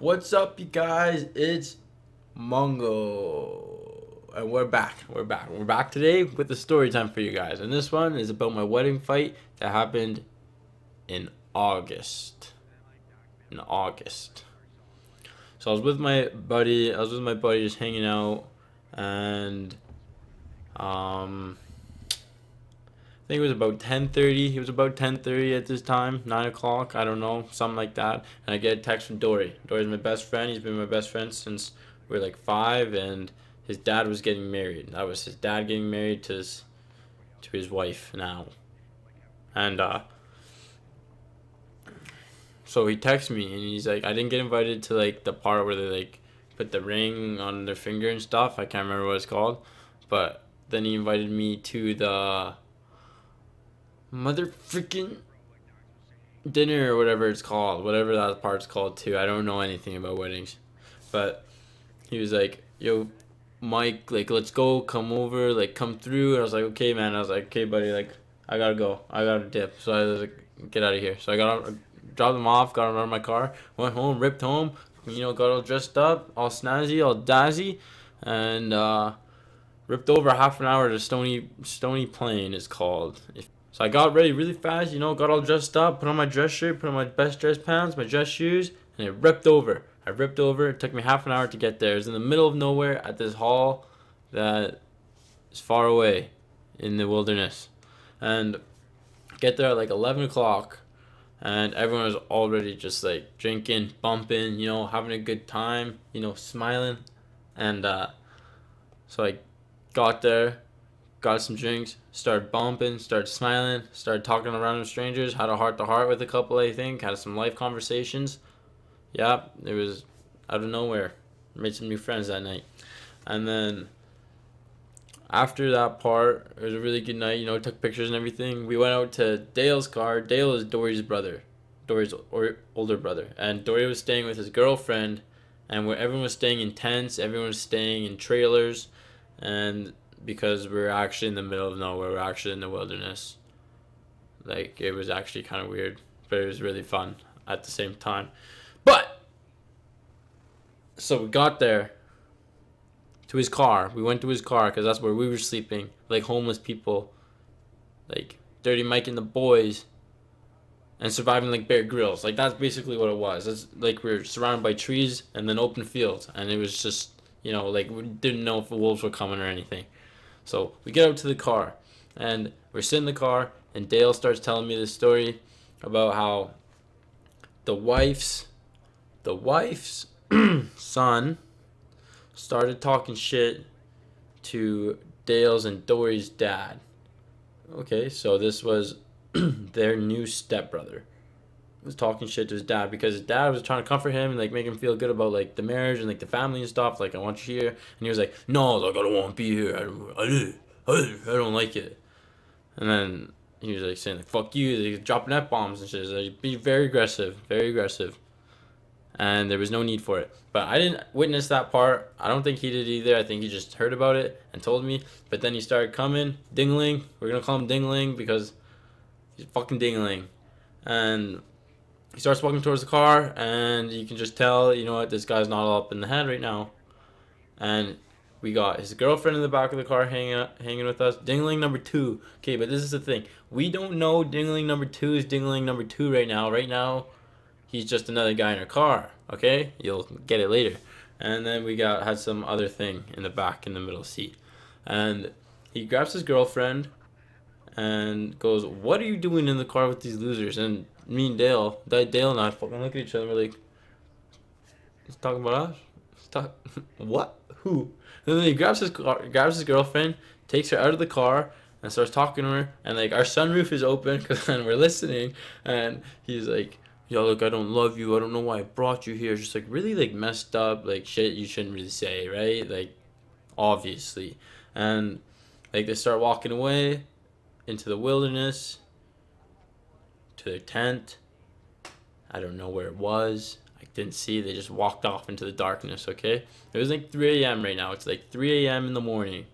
What's up, you guys? It's Mungo, and we're back. We're back today with a story time for you guys. And this one is about my wedding fight that happened in August. So I was with my buddy. Just hanging out, and I think it was about 10:30. He was about 10:30 at this time, 9 o'clock. I don't know, something like that. And I get a text from Dory. Dory's my best friend. He's been my best friend since we were like 5, and his dad was getting married. That was his dad getting married to his wife now. And so he texts me and he's like, I didn't get invited to like the part where they like put the ring on their finger and stuff. I can't remember what it's called, but then he invited me to the mother freaking dinner or whatever it's called, whatever that part's called too. I don't know anything about weddings, but he was like, yo, Mike, like, let's go, come over, like, come through. And I was like, okay, man. I was like, okay, buddy, like, I gotta go, I gotta dip. So I was like, get out of here. So I got out, dropped him off, got him out of my car, went home, ripped home, got all dressed up, all snazzy, all dazzy, and ripped over half an hour to Stony Plain is called. So I got ready really fast, got all dressed up, put on my dress shirt, put on my best dress pants, my dress shoes, and it ripped over. It took me half an hour to get there. It was in the middle of nowhere at this hall that is far away in the wilderness. And get there at like 11 o'clock, and everyone was already just like drinking, bumping, having a good time, smiling. And so I got there, got some drinks, started bumping, started smiling, started talking around with strangers, had a heart-to-heart with a couple, I think, had some life conversations. Yeah, it was out of nowhere. Made some new friends that night. And then after that part, it was a really good night, took pictures and everything. We went out to Dale's car. Dale is Dory's brother, older brother. And Dory was staying with his girlfriend, and where everyone was staying in tents, everyone was staying in trailers, and because we're actually in the middle of nowhere, we're actually in the wilderness. Like, it was actually kind of weird, but it was really fun at the same time. But so we got there to his car. We went to his car because that's where we were sleeping, like homeless people, like Dirty Mike and the boys, and surviving like Bear Grylls. Like, that's basically what it was. It's like we were surrounded by trees and then open fields, and it was just, like, we didn't know if the wolves were coming or anything. So we get out to the car, and we're sitting in the car, and Dale starts telling me this story about how the wife's son started talking shit to Dale's and Dory's dad. Okay, so this was their new stepbrother was talking shit to his dad because his dad was trying to comfort him and like make him feel good about like the marriage and like the family and stuff. Like, I want you here, and he was like, no, like, I don't want to be here. I don't like it. And then he was like saying like, fuck you, like, dropping F-bombs and shit. Like, be very aggressive, and there was no need for it. But I didn't witness that part. I don't think he did either. I think he just heard about it and told me. But then he started coming, Dingling. We're gonna call him Dingling because he's fucking Dingling. And he starts walking towards the car, and you can just tell, this guy's not all up in the head right now. And we got his girlfriend in the back of the car hanging with us. Dingling number 2. Okay, but this is the thing. We don't know Dingling number 2 is Dingling number 2 right now. Right now, he's just another guy in our car. Okay? You'll get it later. And then we had some other thing in the back in the middle seat. And he grabs his girlfriend and goes, what are you doing in the car with these losers? And me and Dale and I fucking look at each other and we're like, he's talking about us? What? Who? And then he grabs his girlfriend, takes her out of the car, and starts talking to her. And like, our sunroof is open because then we're listening. And he's like, yo, look, I don't love you. I don't know why I brought you here. Just like really like messed up, like shit you shouldn't really say, right? Like, obviously. And like, they start walking away into the wilderness, to their tent. I don't know where it was. I didn't see. They just walked off into the darkness, okay? It was like 3 a.m. right now. It's like 3 a.m. in the morning.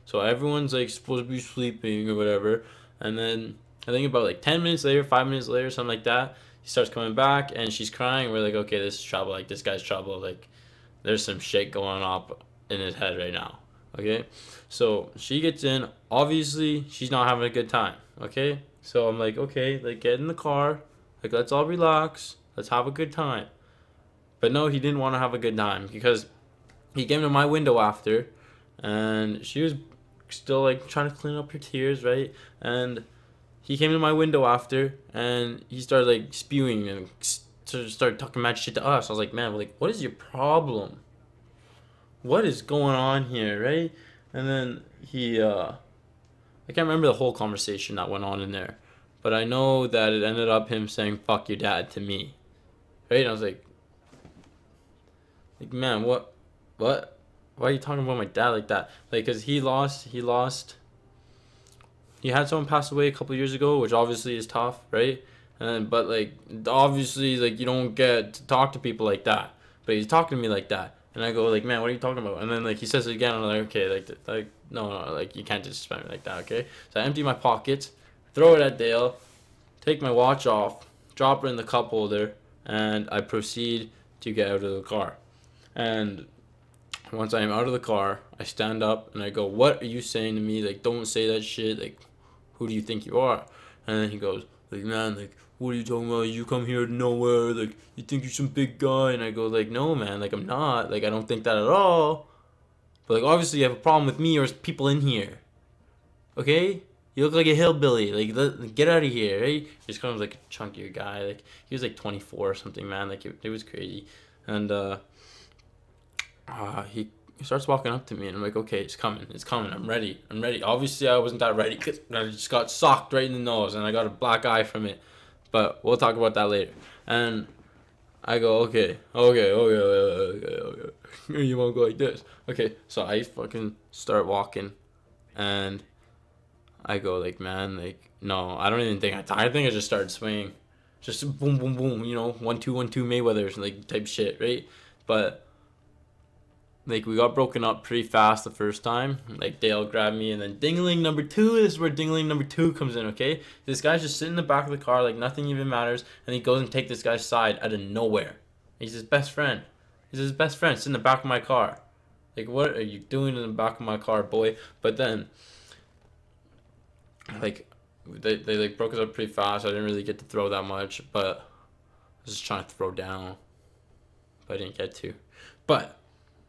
So everyone's like supposed to be sleeping or whatever. And then I think about like 10 minutes later, 5 minutes later, something like that, starts coming back, and she's crying. We're like, okay, this is trouble. Like, this guy's trouble. Like, there's some shit going on in his head right now. Okay, so she gets in. Obviously, she's not having a good time. Okay, so I'm like, okay, like, get in the car. Like, let's all relax. Let's have a good time. But no, he didn't want to have a good time because he came to my window after, and she was still like trying to clean up her tears, right? And he came to my window after, and he started like spewing and started talking mad shit to us. I was like, man, like, what is your problem? What is going on here, right? And then I can't remember the whole conversation that went on in there, but I know that it ended up him saying "fuck your dad" to me, right? And I was like, man, what? Why are you talking about my dad like that? Like, cause he had someone pass away a couple years ago, which obviously is tough, right? And but like, obviously, like, you don't get to talk to people like that. But he's talking to me like that, and I go like, man, what are you talking about? And then like he says it again, and I'm like, okay, like no, like, you can't disrespect me like that, okay? So I empty my pockets, throw it at Dale, take my watch off, drop it in the cup holder, and I proceed to get out of the car. And once I am out of the car, I stand up and I go, what are you saying to me? Like, don't say that shit. Like, who do you think you are? And then he goes, like, man, like, what are you talking about? You come here to nowhere. Like, you think you're some big guy? And I go, like, no, man. Like, I'm not. Like, I don't think that at all. But, like, obviously you have a problem with me or people in here. Okay? You look like a hillbilly. Like, get out of here, right? He's kind of like a chunkier guy. Like, he was like 24 or something, man. Like, it was crazy. And, he starts walking up to me, and I'm like, okay, it's coming, I'm ready. Obviously, I wasn't that ready because I just got socked right in the nose, and I got a black eye from it. But we'll talk about that later. And I go, okay. You won't go like this. Okay, so I fucking start walking, and I go like, man, like, no, I don't even think I think I just started swinging, just boom, boom, boom, 1-2 Mayweather's like type shit, right? But like, we got broken up pretty fast the first time. Like, Dale grabbed me, and then dingling number two, this is where dingling number two comes in, okay? This guy's just sitting in the back of the car like nothing even matters, and he goes and takes this guy's side out of nowhere. He's his best friend. Sitting in the back of my car. Like, what are you doing in the back of my car, boy? But then, like, they like broke us up pretty fast. I didn't really get to throw that much, but I was just trying to throw down, but I didn't get to. But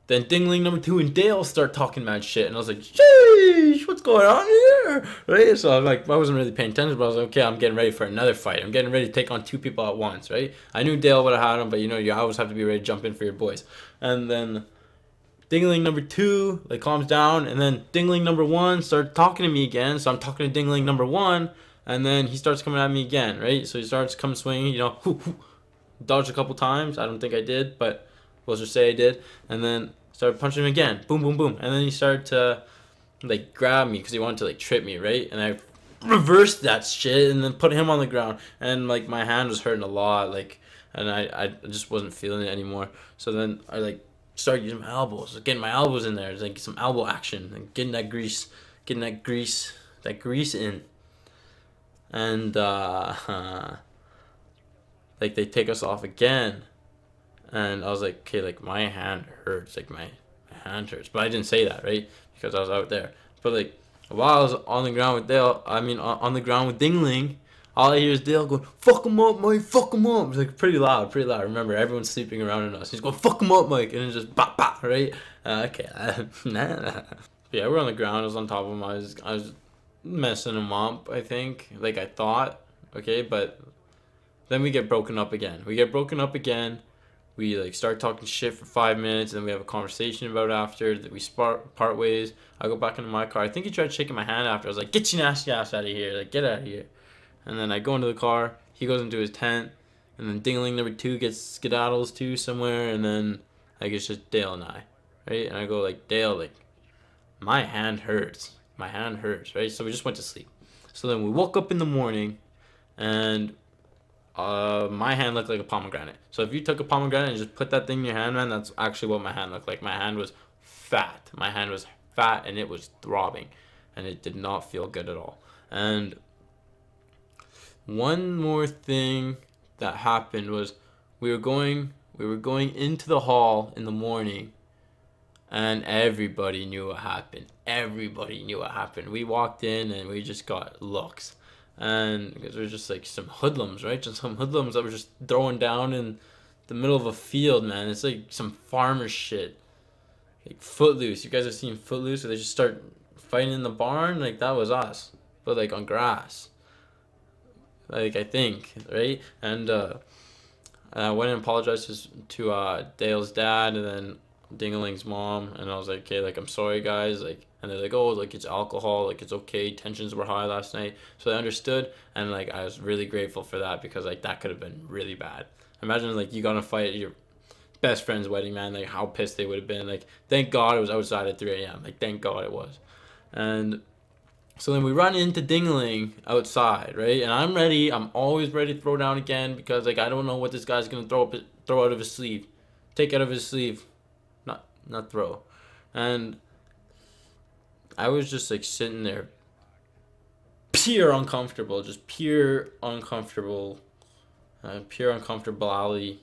then dingling number two and Dale start talking mad shit, and I was like, sheesh, what's going on here? Right? So I'm like, I wasn't really paying attention, but I was like, okay, I'm getting ready for another fight. I'm getting ready to take on two people at once, right? I knew Dale would have had him, but you always have to be ready to jump in for your boys. And then dingling number two like calms down, and then dingling number one starts talking to me again. So I'm talking to dingling number one, and then he starts coming at me again, right? So he starts coming swinging, dodged a couple times. I don't think I did, but let's just say I did. And then started punching him again, boom, boom, boom. And then he started to like grab me because he wanted to like trip me, right? And I reversed that shit and then put him on the ground, and like my hand was hurting a lot, like, and I just wasn't feeling it anymore. So then I like started using my elbows, getting my elbows in there, like some elbow action, and getting that grease in. And like, they take us off again. And I was like, okay, like, my hand hurts. Like, my hand hurts. But I didn't say that, right? Because I was out there. But, like, while I was on the ground with Dale, on the ground with Dingling, all I hear is Dale going, fuck him up, Mike, fuck him up. It's, like, pretty loud. Remember, everyone's sleeping around us. He's going, fuck him up, Mike. And it's just, bop, bop, right? Okay. Nah. Yeah, we're on the ground. I was on top of him. I was messing him up, I think. Like, I thought. Okay, but then we get broken up again. We like start talking shit for 5 minutes, and then we have a conversation about it after that. We part ways. I go back into my car. I think he tried shaking my hand after. I was like, get your nasty ass out of here. Like, get out of here. And then I go into the car. He goes into his tent. And then dingling number two gets skedaddles too somewhere. And then like, it's just Dale and I. Right? And I go like, Dale, like, my hand hurts. Right? So we just went to sleep. So then we woke up in the morning, and my hand looked like a pomegranate. So if you took a pomegranate and just put that thing in your hand, man, that's actually what my hand looked like. My hand was fat. And it was throbbing, and it did not feel good at all. And one more thing that happened was we were going into the hall in the morning, and everybody knew what happened. Everybody knew what happened. We walked in and we just got looks. And because we're just like some hoodlums, right? Just some hoodlums that were just throwing down in the middle of a field, man. It's like some farmer shit. Like Footloose. You guys have seen Footloose, where they just start fighting in the barn? Like, that was us. But like on grass. Like, I think, right? And I went and apologized to Dale's dad and then Dingling's mom, and I was like, okay, like, I'm sorry, guys, like, and they're like, oh, like, it's alcohol, like, it's okay, tensions were high last night, so they understood, and like, I was really grateful for that, because like, that could have been really bad. Imagine like you got in a fight at your best friend's wedding, man, like, how pissed they would have been. Like, thank God it was outside at 3 a.m. like, thank God it was. And so then we run into Dingling outside, right? And I'm ready. I'm always ready to throw down again, because like, I don't know what this guy's gonna throw out of his sleeve, take out of his sleeve, not throw. And I was just like sitting there, pure uncomfortable, just pure uncomfortable, pure uncomfortability.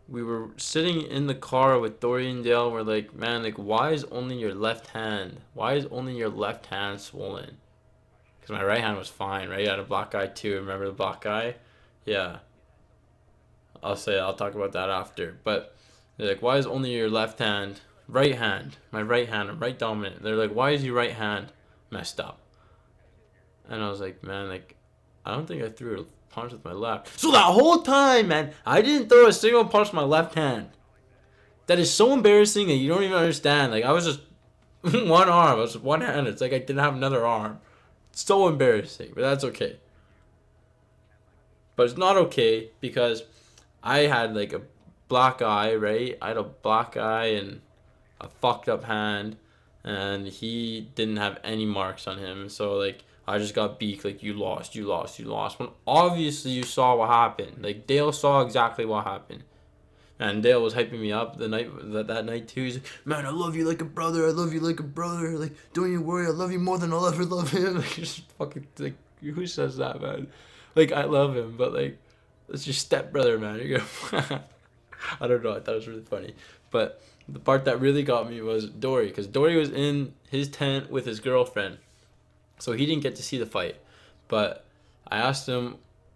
We were sitting in the car with Dory and Dale. We're like, man, like, why is only your left hand? Why is only your left hand swollen? Because my right hand was fine, right? I had a black eye too. Remember the black eye? Yeah. I'll talk about that after. But they're like, why is only your left hand, right hand, my right hand, I'm right dominant. They're like, why is your right hand messed up? And I was like, man, like, I don't think I threw a punch with my left. So that whole time, man, I didn't throw a single punch with my left hand. That is so embarrassing that you don't even understand. Like, I was just one arm, I was one hand. It's like I didn't have another arm. It's so embarrassing, but that's okay. But it's not okay because I had like a black eye, right? I had a black eye and a fucked up hand, and he didn't have any marks on him. So like, I just got beaked, like, you lost. When obviously you saw what happened. Like, Dale saw exactly what happened. And Dale was hyping me up that night too. He's like, man, I love you like a brother. I love you like a brother. Like, don't you worry. I love you more than I'll ever love him. Like, just fucking, like, who says that, man? Like, I love him, but like, that's your stepbrother, man. You're gonna I don't know. I thought it was really funny. But the part that really got me was Dory, because Dory was in his tent with his girlfriend. So he didn't get to see the fight. But I asked him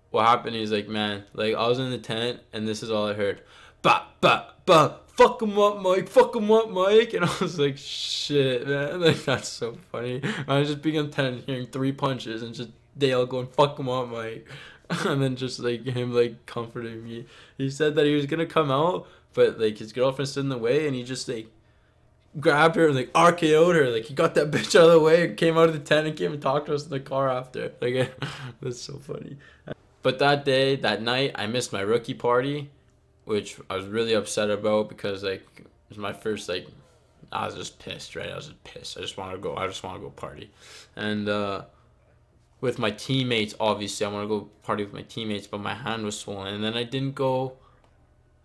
what happened. He's like, man, like, I was in the tent and this is all I heard. Bah, bah, bah, fuck him up, Mike, fuck him up, Mike. And I was like, shit, man. Like, that's so funny. I was just being in the tent hearing 3 punches and just Dale going, fuck him up, Mike. And then just like him like comforting me. He said that he was gonna come out, but like his girlfriend stood in the way and he just like grabbed her and like RKO'd her. Like, he got that bitch out of the way and came out of the tent and came and talked to us in the car after. Like, that's so funny. But that night, I missed my rookie party, which I was really upset about, because like, it was my first, like, I was just pissed, right? I was just pissed. I just want to go party. And with my teammates, obviously I want to go party with my teammates, but my hand was swollen. And then I didn't go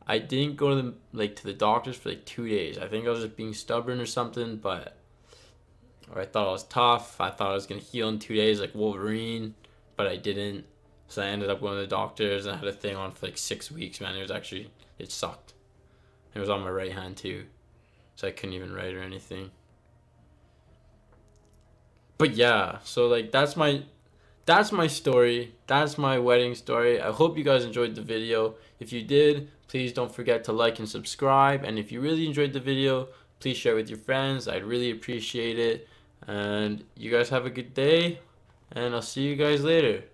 to the doctors for like 2 days. I think I was just being stubborn or something, or I thought I was tough. I thought I was gonna heal in 2 days like Wolverine, but I didn't. So I ended up going to the doctors and I had a thing on for like 6 weeks, man. It sucked. It was on my right hand too, so I couldn't even write or anything. But yeah, so like, that's my story. That's my wedding story. I hope you guys enjoyed the video. If you did, please don't forget to like and subscribe. And if you really enjoyed the video, please share it with your friends. I'd really appreciate it. And you guys have a good day, and I'll see you guys later.